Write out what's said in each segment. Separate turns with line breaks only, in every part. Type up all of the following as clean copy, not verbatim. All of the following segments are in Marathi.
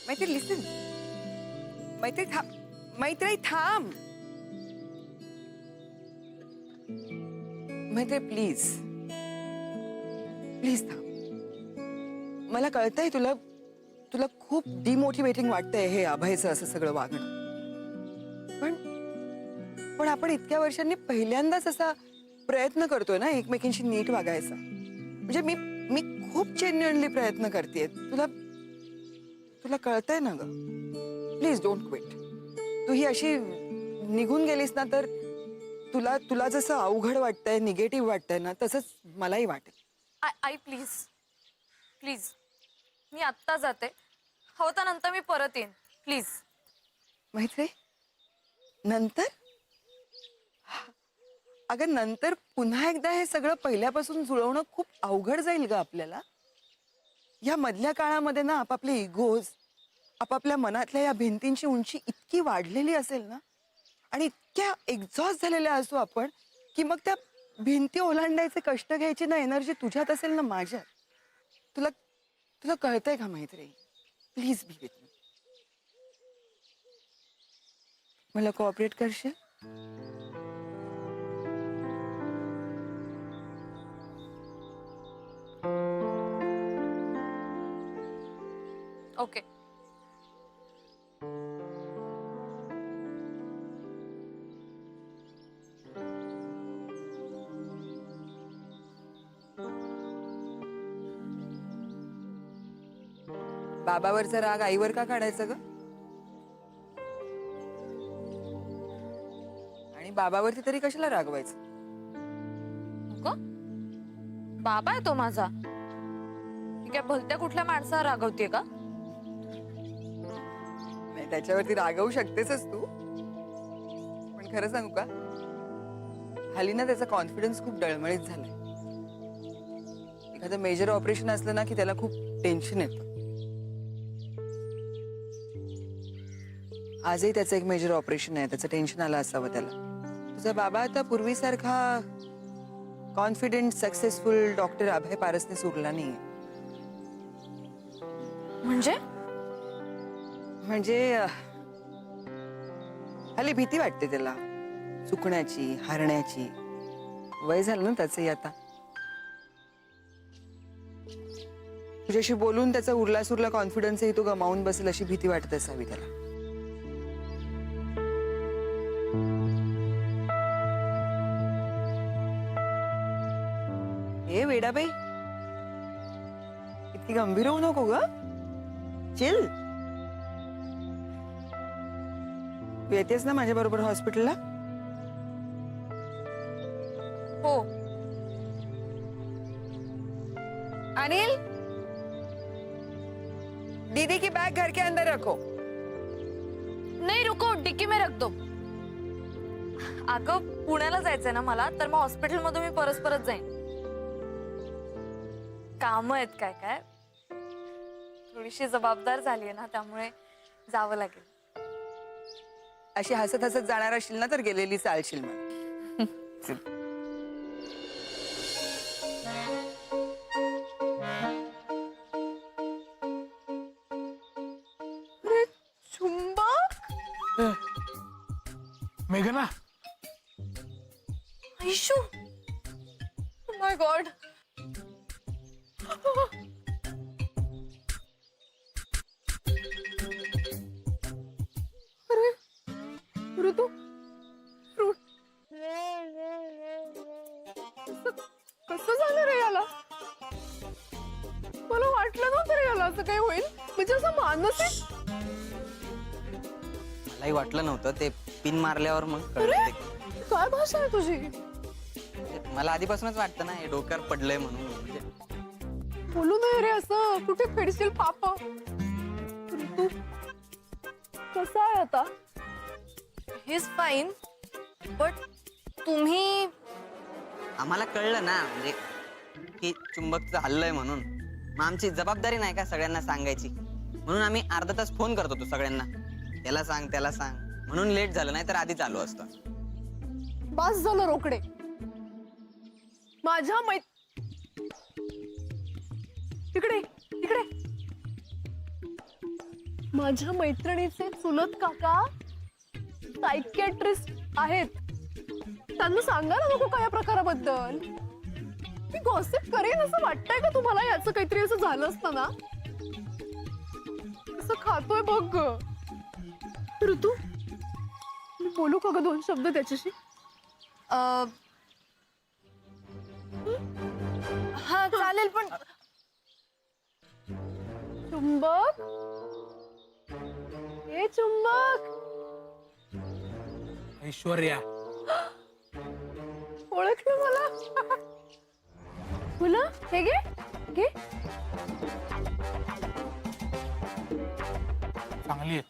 मैत्री लिसन. मैत्री थांब. मैत्री थांब. मैत्री प्लीज प्लीज थांब. मला कळतंय तुला तुला खूप डिमोटिवेटिंग वाटतंय हे अभयचं असं सगळं वागणं. पण आपण इतक्या वर्षांनी पहिल्यांदाच असा प्रयत्न करतोय ना एकमेकींशी नीट वागायचा. म्हणजे मी मी खूप जेन्युइनली प्रयत्न करतेय. तुला तुला कळतंय ना ग. Please don't quit. तू ही अशी निघून गेलीस ना तर तुला तुला जसं अवघड वाटतंय निगेटिव्ह वाटतंय ना तसंच मलाही वाटेल.
आई प्लीज प्लीज मी आत्ता जाते. होता नंतर मी परत येईन प्लीज.
मैत्री नंतर अगं नंतर पुन्हा एकदा हे सगळं पहिल्यापासून जुळवणं खूप अवघड जाईल ग आपल्याला. या मधल्या काळामध्ये ना आपापले इगोज आपापल्या मनातल्या या भिंतींची उंची इतकी वाढलेली असेल ना आणि इतक्या एक्झॉस्ट झालेल्या असू आपण की मग त्या भिंती ओलांडायचे कष्ट घ्यायची ना एनर्जी तुझ्यात असेल ना माझ्यात. तुला तुला कळतंय का मैत्री. Please be with me. मला कोऑपरेट करशील.
ओके.
बाबावरचा राग आईवर का काढायचा ग. आणि बाबावरती तरी कशाला रागवायचं.
नको बाबा आहे तो माझा. मी काय भलत्या कुठल्या माणसावर रागवतेय का.
नाही त्याच्यावरती रागवू शकतेच तू. पण खरं सांगू का हल्ली ना त्याचा कॉन्फिडन्स खूप डळमळीत झालाय. एखादं मेजर ऑपरेशन असलं ना की त्याला खूप टेन्शन येतं. आजही त्याचं एक मेजर ऑपरेशन आहे. त्याचं टेन्शन आलं असावं त्याला. तुझा बाबा आता पूर्वीसारखा कॉन्फिडेंट सक्सेसफुल डॉक्टर अभय पारसनीस उरला नाहीये.
म्हणजे
म्हणजे हल्ली भीती वाटते त्याला चुकण्याची हारण्याची. वय झालं ना त्याचंही आता. तुझ्याशी बोलून त्याचा उरला सुरला कॉन्फिडन्सही तो गमावून बसेल अशी भीती वाटत असावी त्याला. ए वेडाबाई इतकी गंभीर होऊ नको ग. चिल. तू येतेस ना माझ्या बरोबर हॉस्पिटलला.
हो.
अनिल दीदी की बैग घर के अंदर रखो.
नाही रुको डिक्की में रख दो. अगं पुण्याला जायचंय ना मला तर मग हॉस्पिटल मधून मी परत जाईन. काम आहेत काय काय. थोडीशी जबाबदार झालीये ना त्यामुळे जावं लागेल.
अशी हसत हसत जाणार असशील ना तर गेलेली चालशील मला. अरे चुंबक.
मेघना
आयशू ओ माय गॉड.
ऋतू फ्रूट कसं झालं रे याला. मला वाटलं नव्हतं रे याला असं काही होईल. म्हणजे असं मानसिक
मलाही वाटलं नव्हतं. ते पिन मारल्यावर मग कळलं. ते
काय भाषा आहे तुझी.
मला आधीपासूनच वाटतं ना हे डोक्यावर पडलंय म्हणून. म्हणजे
बोलू नये रे असं. कुठे फेडशील पापा. ऋतू कसा आहे आता.
ही इज फाईन बट तुम्ही.
आम्हाला कळलं ना म्हणजे की चुंबकचं हल्लंय म्हणून. मग आमची जबाबदारी नाही का सगळ्यांना सांगायची. म्हणून आम्ही अर्धा तास फोन करत होतो सगळ्यांना. त्याला सांग त्याला सांग म्हणून लेट झालं. नाही तर आधी चालू असतं.
बस झालं रोकडे. माझ्या तिकडे तिकडे
माझ्या मैत्रिणीचे चुलत काका सायकियाट्रिस्ट आहेत. त्यांना सांगायला नको का या प्रकाराबद्दल? मी गॉसिप करेन असं वाटतंय का तुम्हाला? याचं काहीतरी असं झालं असतं ना. असं खातोय बघ ग. ऋतू, मी बोलू का ग 2 शब्द त्याच्याशी?
हा चालेल, पण
चुंबक, हे चुंबक,
ऐश्वर्या
ओळखलं मला. फुलं हे घे घे.
चांगली आहे.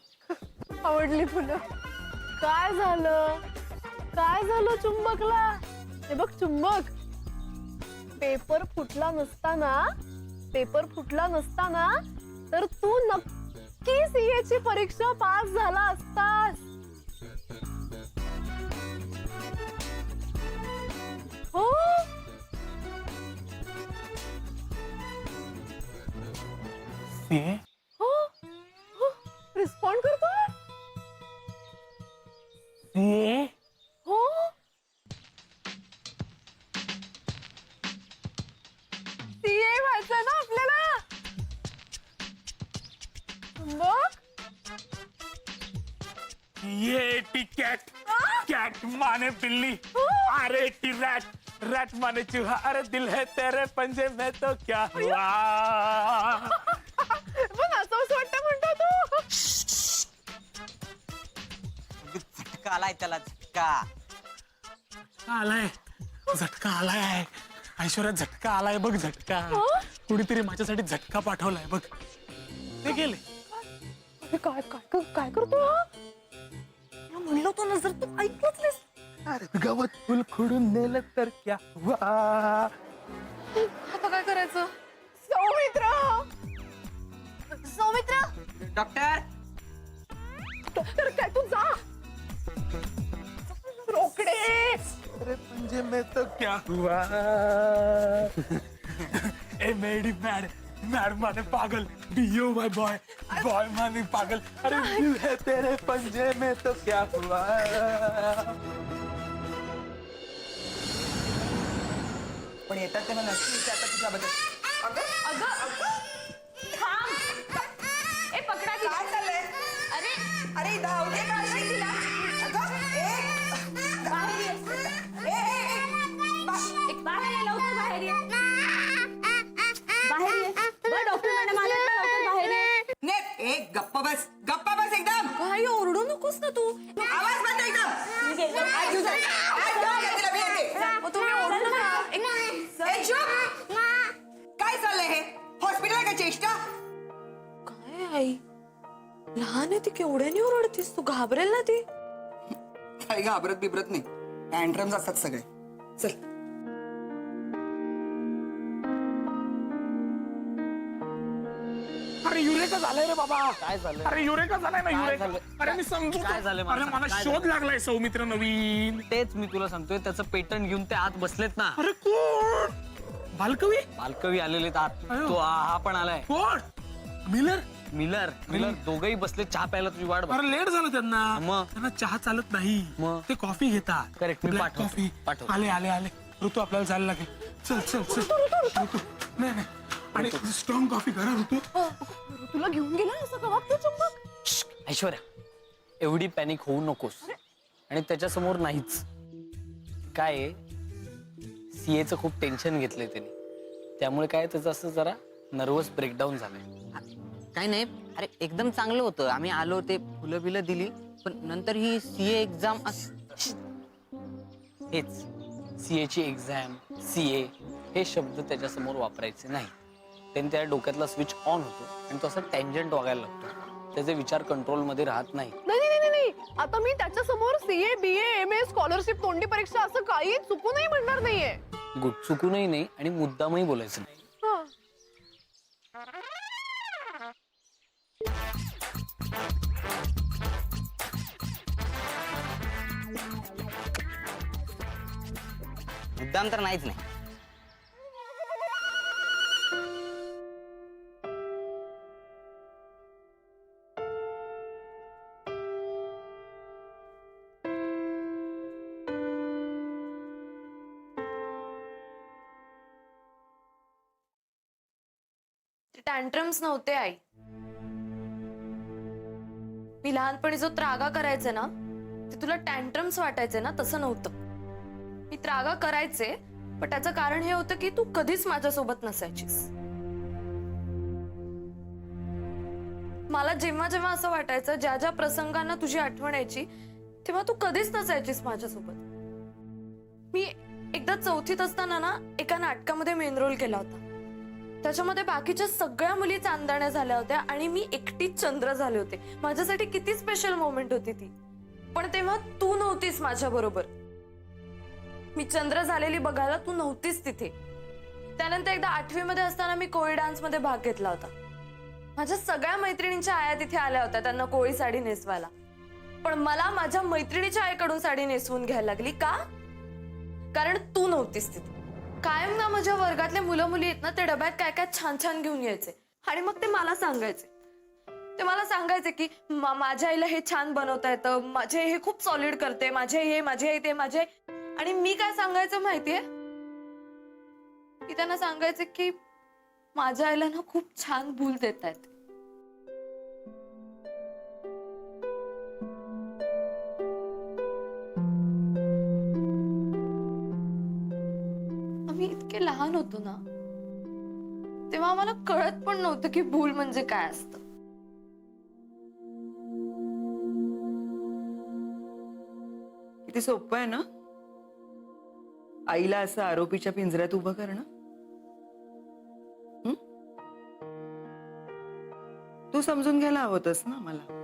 आवडली फुलं. काय झालं? काय झालं चुंबकला? हे बघ चुंबक, पेपर फुटला नसताना तर तू नक्की सीए ची परीक्षा पास झाला असतास. हो,
सीए
हो, हो. रिस्पॉन्ड करतोय.
सीए
हो, सीए व्हायचं ना आपल्याला. चुंबक,
ये टी कॅट, कॅट माने बिल्ली, अरे टी रैट, रैट माने चूहा, अरे दिल है तेरे पंजे में तो क्या हुआ.
पण असं वाटतं म्हणतो तू.
झटका आलाय त्याला, झटका.
आलाय झटका आलाय. ऐश्वर्या झटका आलाय बघ, झटका. कुणीतरी माझ्यासाठी झटका पाठवलाय बघ. ते गेले.
अरे काय काय काय करतो हा? तुला म्हणलं होतं नजर, तू ऐकलंच नाहीस.
अरे गवत फुल खुडून नेलं तर क्या हुआ.
आता काय करायचं?
सौमित्र, सौमित्र,
डॉक्टर,
डॉक्टर काय तू जा. रोकडे.
अरे पंजे में तो क्या हुआ. ए मेडी मैड, मैड माने पागल, बीओ माय बॉय, बॉय माने पागल, अरे दिल है तेरे पंजे में तो क्या हुआ.
पण येतात तेव्हा नक्की विचारतात तुझ्याबद्दल.
ए पकडा की.
काय चाललंय?
अरे
अरे धाव दे का नाही तिला? अगं, बाहेर ये.
एक बाहेर ये, लवकर बाहेर ये. बाहेर ये. बरं, डॉक्टर मॅडम आले ना, लवकर बाहेर ये.
नेट, गप्पा बस एकदम.
काही ओरडू नकोस ना तू.
आवाज बंद एकदम. आज दिवसात, आज जाऊ दे तिला, मी येते.
मग तुम्ही ओरडू नका.
ए, चुप. काय चाललंय हे? हॉस्पिटल आहे का चेष्टा?
काय आई, लहान आहे ती, केवढ्याने ओरडतीस तू? घाबरेल ना ती.
काही घाबरत बिबरत नाही. टँट्रम्स असतात सगळे. चल.
अरे युरेका झालाय रे बाबा.
काय झालं?
अरे युरेका झालाय ना,
काय
युरेका.
झालं?
अरे मी समजू.
काय झालं मला
अरे
सांग,
मला
काय
शोध
झालं?
लागलाय सौमित्र नवीन.
तेच मी तुला सांगतोय, त्याचं पेटंट घेऊन ते आत बसलेत ना.
अरे कोण? बालकवी
बालकवी आलेले आत.
अयो.
तो हा पण आलाय.
कोण? मिलर.
मिलर दोघही बसले चहा प्यायला, तुझी वाट बघ.
अरे लेट झालं त्यांना.
मग?
त्यांना चहा चालत नाही.
मग?
ते कॉफी घेतात.
Correct, मी
Black
पाठवतो,
कॉफी.
पाठवतो.
आले आले आले. ऋतू आपल्याला जायला लागेल. चल चल चल. ऋतू नाही नाही. आणि स्ट्रॉंग कॉफी करा ऋतू.
तुला घेऊन गेला असं का वागतो चुंबक?
ऐश्वर्या, एवढी पॅनिक होऊ नकोस. आणि त्याच्यासमोर नाहीच. काय सीएचं खूप टेन्शन घेतलंय त्याने, त्यामुळे काय त्याचं असं जरा नर्वस ब्रेकडाऊन झालंय. काय नाही, अरे एकदम चांगलं होतं. आम्ही आलो, ते फुलं बिलं दिली, पण नंतर ही सीए एक्झाम. हेच सीएची एक्झाम, सीए हे शब्द त्याच्यासमोर वापरायचे नाही. त्याने त्या डोक्यातला स्विच ऑन होतो आणि तो असं टँजंट वागायला लागतो. त्याचे विचार कंट्रोलमध्ये राहत नाही.
नाही नाही नाही नाही. आता मी त्याच्या समोर सीए, बीए, एमए, स्कॉलरशिप, तोंडी परीक्षा असं काही चुकूनही म्हणणार नाहीये.
गुड, चुकूनही नाही आणि मुद्दामही बोलायचं नाही.
हं.
मुद्दाम तर नाहीच नाही.
टँट्रम्स नव्हते आई. मी लहानपणी जो त्रागा करायचे ना ते तुला टँट्रम्स वाटायचे ना, तसं नव्हतं. मी त्रागा करायचे, पण त्याचं कारण हे होतं की तू कधीच माझ्यासोबत नसायचीस. मला जेव्हा जेव्हा असं वाटायचं, ज्या ज्या प्रसंगांना तुझी आठवण यायची, तेव्हा तू कधीच नसायचीस माझ्यासोबत. मी एकदा 4थीत असताना ना एका नाटकामध्ये मेन रोल केला होता. त्याच्यामध्ये बाकीच्या सगळ्या मुली चांदण्या झाल्या होत्या आणि मी एकटीच चंद्र झाले होते. माझ्यासाठी किती स्पेशल मोमेंट होती ती. पण तेव्हा तू नव्हतीस माझ्या बरोबर. मी चंद्र झालेली बघायला तू नव्हतीस तिथे. त्यानंतर एकदा 8वी मध्ये असताना मी कोळी डान्स मध्ये भाग घेतला होता. माझ्या सगळ्या मैत्रिणींच्या आया तिथे आल्या होत्या त्यांना कोळी साडी नेसवायला. पण मला माझ्या मैत्रिणीच्या आईकडून साडी नेसवून घ्यायला लागली. का? कारण तू नव्हतीस तिथे. कायम ना माझ्या वर्गातले मुलं मुली आहेत ना, ते डब्यात काय काय छान छान घेऊन यायचे आणि मग ते मला सांगायचे. ते मला सांगायचे की माझ्या आईला हे छान बनवता येतं, माझे हे खूप सॉलिड करते, माझे ते माझे. आणि मी काय सांगायचं माहितीये, की त्यांना सांगायचे की माझ्या आईला ना खूप छान भूल देता येते. आम्ही इतके लहान होतो ना, तेव्हा आम्हाला कळत पण नव्हतं की भूल म्हणजे काय असतं.
किती सोपं आहे ना आईला असं आरोपीच्या पिंजऱ्यात उभं करणं. हं? तू समजून घ्यायला हवंतस ना मला.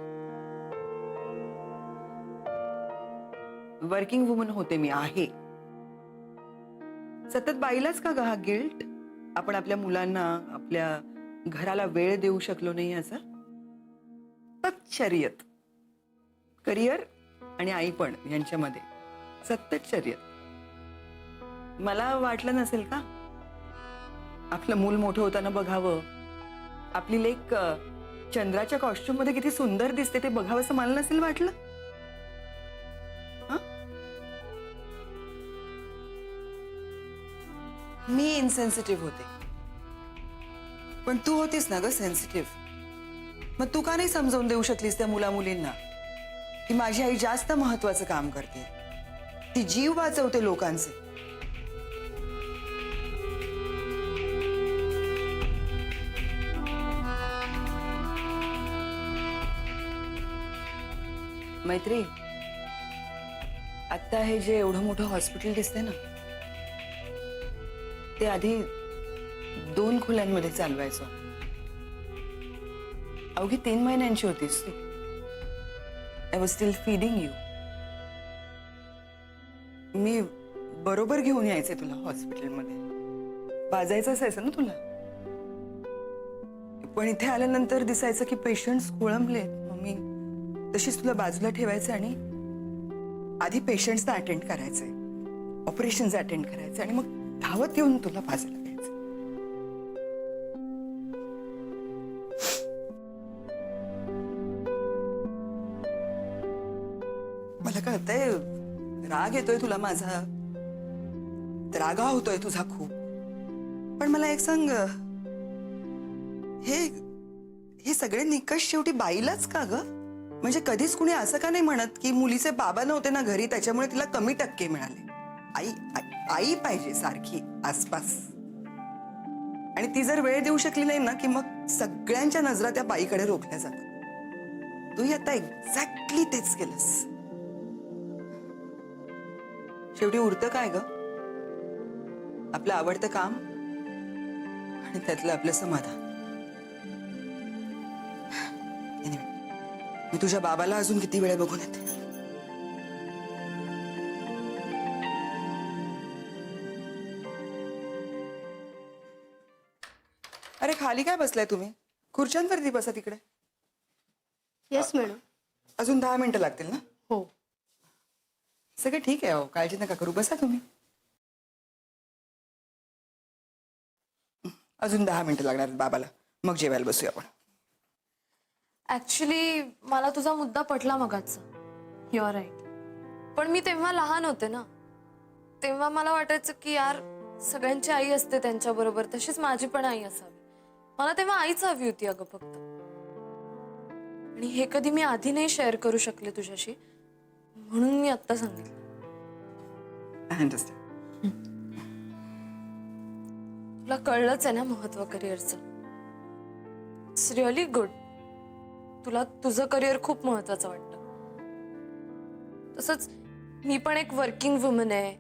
वर्किंग वुमन होते मी, आहे. सतत बाईलाच का ग हा गिल्ट? आपण आपल्या मुलांना, आपल्या घराला वेळ देऊ शकलो नाही याचा. सतत शर्यत, करिअर आणि आई पण यांच्यामध्ये सतत शर्यत. मला वाटलं नसेल का आपलं मूल मोठं होताना बघावं, आपली लेक चंद्राच्या कॉस्ट्युम मध्ये किती सुंदर दिसते ते बघावं, असं मला नसेल वाटलं. मी इनसेन्सिटिव्ह होते, पण तू होतीस ना ग सेन्सिटिव्ह. मग तू का नाही समजावून देऊ शकलीस त्या मुला मुलींना की माझी आई जास्त महत्वाचं काम करते, ती जीव वाचवते लोकांचे. मैत्री, आता हे जे एवढं मोठं हॉस्पिटल दिसतंय ना, ते आधी 2 खोल्यांमध्ये चालवायचं. अवघी 3 महिन्यांची होतीस तू. I was still feeding you. मी बरोबर घेऊन यायचे तुला हॉस्पिटलमध्ये. पाजायचं असायचं ना तुला. पण इथे आल्यानंतर दिसायचं की पेशंट्स खोळंबलेत. मग मी तशीच तुला बाजूला ठेवायचे आणि आधी पेशंट्सना अटेंड करायचे, ऑपरेशन्स अटेंड करायचे आणि मग धावत येऊन तुला पाजायला घ्यायचं. मला कळतंय राग येतोय तुला माझा, रागा होतोय तुझा खूप. पण मला एक सांग, हे सगळे निकष शेवटी बाईलाच का ग? म्हणजे कधीच कुणी असं का नाही म्हणत की मुलीचे बाबा नव्हते ना घरी त्याच्यामुळे तिला कमी टक्के मिळाले. आई आई पाहिजे सारखी आसपास. आणि ती जर वेळ देऊ शकली नाही ना की मग सगळ्यांच्या नजरा त्या बाईकडे रोखल्या जातात. तू आता एक्झॅक्टली तेच केलंस. शेवटी उरतं काय ग? आपलं आवडतं काम आणि त्यातलं आपलं समाधान. Anyway, मी तुझ्या बाबाला अजून किती वेळ बघून येते. अरे खाली काय बसलाय तुम्ही? खुर्च्यांवरती बसा तिकडे.
Yes madam.
अजून 10 मिनिटं लागतील ना?
हो.
सगळं ठीक आहे. हो, काळजी नका करू. बसा तुम्ही. अजून 10 मिनिटं लागणार आहेत बाबाला, मग जेवायला बसूया आपण.
ऍक्च्युली मला तुझा मुद्दा पटला मगाचा. You R right. पण मी तेव्हा लहान होते ना, तेव्हा मला वाटायचं की यार सगळ्यांची आई असते त्यांच्या बरोबर, तशीच माझी पण आई असावी. मला तेव्हा आईच हवी होती अगं फक्त. आणि हे कधी मी आधी नाही शेअर करू शकले तुझ्याशी, म्हणून मी आत्ता सांगितलं.
I understand.
तुला कळलंच आहे ना महत्व करिअरचं. It's really good. तुला तुझं करिअर खूप महत्वाचं वाटतं. तसंच मी पण एक वर्किंग वुमन आहे,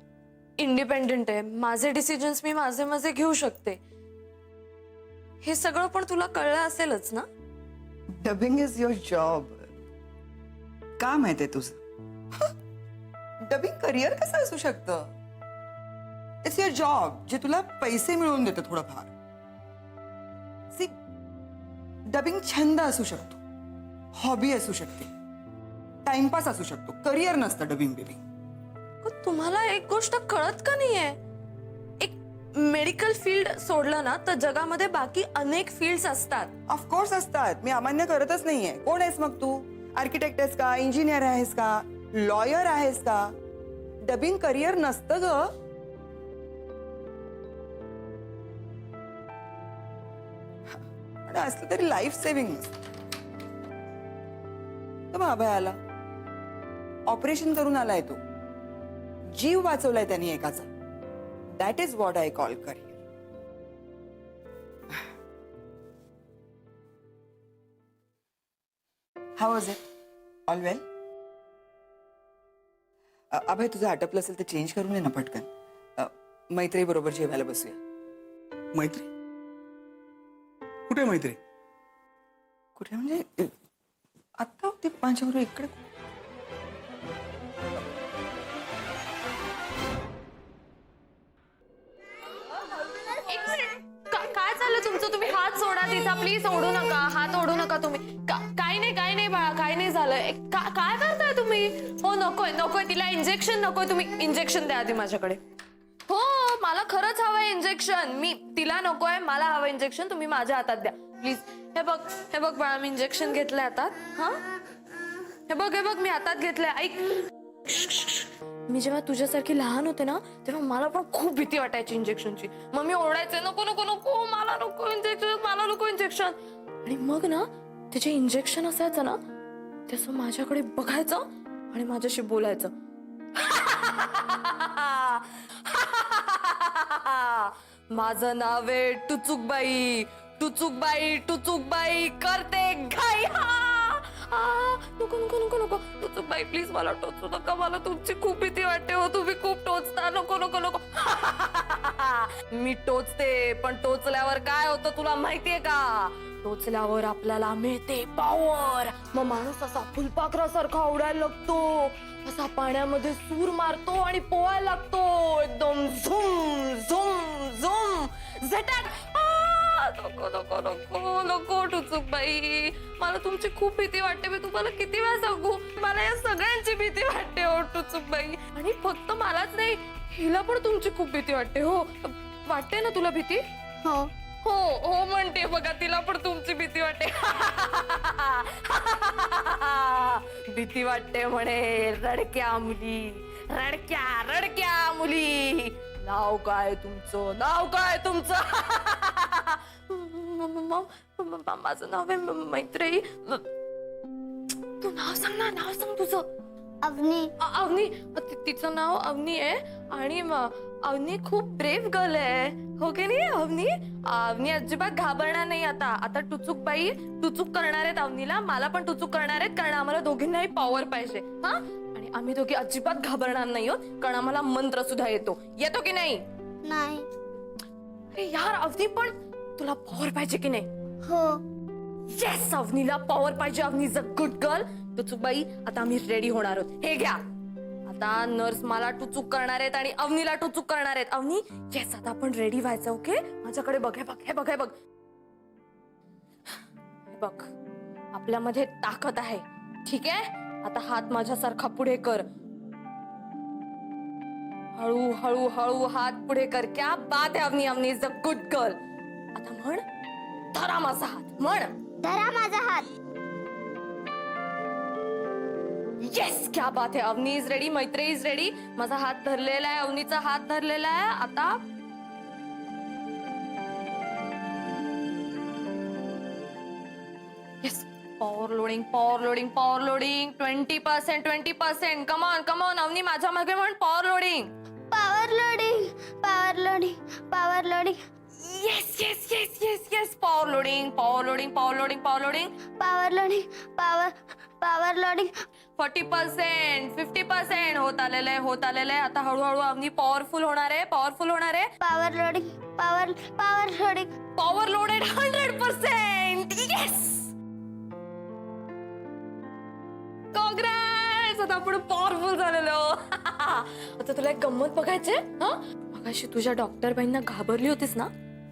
इंडिपेंडेंट आहे. माझे डिसिजन्स मी माझे माझे घेऊ शकते. हे सगळं पण तुला कळलं असेलच ना.
Dubbing is your job. काम आहे ते तुझं. डबिंग करिअर कसं असू शकतं? इट्स युअर जॉब जे तुला पैसे मिळवून देतं थोडंफार. सी, डबिंग छंद असू शकतो, हॉबी असू शकते, टाइमपास असू शकतो. करिअर नसतं डबिंग बेबी.
पण तुम्हाला एक गोष्ट कळत का नाहीये? एक मेडिकल फील्ड सोडलं ना तर जगामध्ये बाकी अनेक फील्ड्स असतात.
ऑफकोर्स असतात. मी अमान्य करतच नाहीये. कोण आहेस मग तू? आर्किटेक्ट आहेस का? इंजिनियर आहेस का? लॉयर आहेस का? डबिंग करिअर नसतं ग. आणि असलं तरी लाईफ सेव्हिंग नसतं. तर मग अभय आला, ऑपरेशन करून आलाय तो, जीव वाचवलाय त्यांनी एकाचा. That is what I call career. How was it? All well? Abhay, तुझं आटपलं असेल तर चेंज करून ये ना पटकन. मैत्री बरोबर जेवायला बसूया.
मैत्री? कुठे मैत्री?
कुठे म्हणजे आता होती माझ्याबरोबर इकडे.
काय चाललं तुमचं? तुम्ही हात सोडा तिचा, प्लीज. ओढू नका, हात ओढू नका तुम्ही. काय नाही बाळा, काय नाही झालं. काय करताय तुम्ही? हो, नकोय नकोय तिला इंजेक्शन नकोय. तुम्ही इंजेक्शन द्या आधी माझ्याकडे. हो, मला खरंच हवंय इंजेक्शन. मी तिला नकोय, मला हवं इंजेक्शन. तुम्ही माझ्या हातात द्या प्लीज. हे बघ बाळा, मी इंजेक्शन घेतलंय हातात. हा, हे बघ मी हातात घेतलंय. ऐक, मी जेव्हा तुझ्यासारखी लहान होते ना तेव्हा मला पण खूप भीती वाटायची इंजेक्शनची. मग मी ओरडायचे, नको नको नको, मला नको इंजेक्शन, मला नको इंजेक्शन. आणि मग ना ते जे इंजेक्शन असायचं ना ते असं माझ्याकडे बघायचं आणि माझ्याशी बोलायचं. माझं नाव आहे टुचुकबाई, टुचुकबाई, टुचुकबाई करते घाई. नको नको नको नको टुचुकबाई, प्लीज मला टोचू नका. मला तुमची खूप भीती वाटते हो. तुम्ही खूप टोचता. नको नको नको. मी टोचते, पण टोचल्यावर काय होतं तुला माहितीये का? टोचल्यावर आपल्याला मिळते पॉवर. मग माणूस असा फुलपाखरासारखा उडायला लागतो, असा पाण्यामध्ये सूर मारतो आणि पोहायला लागतो. एकदम झुम झुम झुम झटाक. नको नको नको नको टुचुकबाई, मला तुमची खूप भीती वाटते. मी तुम्हाला किती वेळा सांगू, मला या सगळ्यांची भीती वाटते हो टुचुकबाई. आणि फक्त मलाच नाही, हिला पण तुमची खूप भीती वाटते. हो, वाटते ना तुला भीती?
हो
हो हो म्हणते बघा, तिला पण तुमची भीती वाटते. भीती वाटते म्हणे रडक्या मुली, रडक्या मुली. नाव काय तुमचं? नाव काय तुमचं? माझं नाव आहे मैत्री. तू नाव सांग ना, नाव सांग तुझं.
अवनी.
अवनी, तिचं नाव अवनी आहे. आणि अवनी खूप ब्रेव गर्ल आहे, हो की नाही अवनी? अवनी अजिबात घाबरणार नाही. आता टुचुकबाई टुचूक करणार आहेत अवनीला, मला पण टुचूक करणार आहेत, कारण आम्हाला दोघींनाही पॉवर पाहिजे. हा, आणि आम्ही दोघी अजिबात घाबरणार नाही आहोत, कारण आम्हाला मंत्र सुद्धा येतो की नाही?
नाही.
अरे यार अवनी, पण तुला पॉवर पाहिजे की नाही?
हो.
येस, अवनीला पॉवर पाहिजे. Avani is a good girl. टुचुकबाई, आता आम्ही रेडी होणार आहोत. हे घ्या. आता नर्स मला टुचूक करणार आहेत आणि अवनीला टुचूक करणार आहेत. अवनी, येस, आता आपण रेडी व्हायचं. ओके, माझ्याकडे बघ. हे बघ, आपल्यामध्ये ताकद आहे. ठीक आहे, आता हात माझ्यासारखा पुढे कर. हळू हळू हळू हात पुढे कर. क्या बात आहे Avani. Avani is a good girl. आता म्हण, धरा माझा हात. म्हण,
धरा माझा हात.
येस, क्या बात आहे. अवनी इज रेडी, मैत्री इज रेडी. माझा हात धरलेला आहे, अवनीचा हात धरलेला आहे. आता लोडिंग 20%. कमॉन अवनी माझ्या मागे म्हण power loading.
Power loading
yes power loading. 40%, 50% होत आलेलं आहे. आता हळूहळू अवनी पॉवरफुल होणार आहे.
Power loading
power loaded 100%. Yes Congress. आता आपण पॉवरफुल झालेलो. आता तुला एक गंमत बघायची मगाशी तुझ्या डॉक्टर बाईंना घाबरली होतीस ना,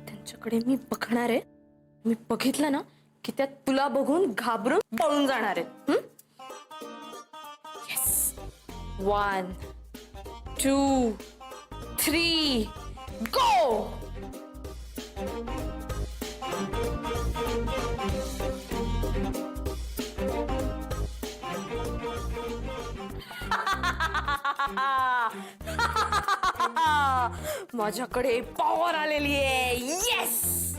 त्यांच्याकडे मी बघणार आहे. मी बघितलं ना की त्या तुला बघून घाबरून पळून जाणार आहे. येस 1 2 3 गो. माझ्याकडे पॉवर आलेली आहे. येस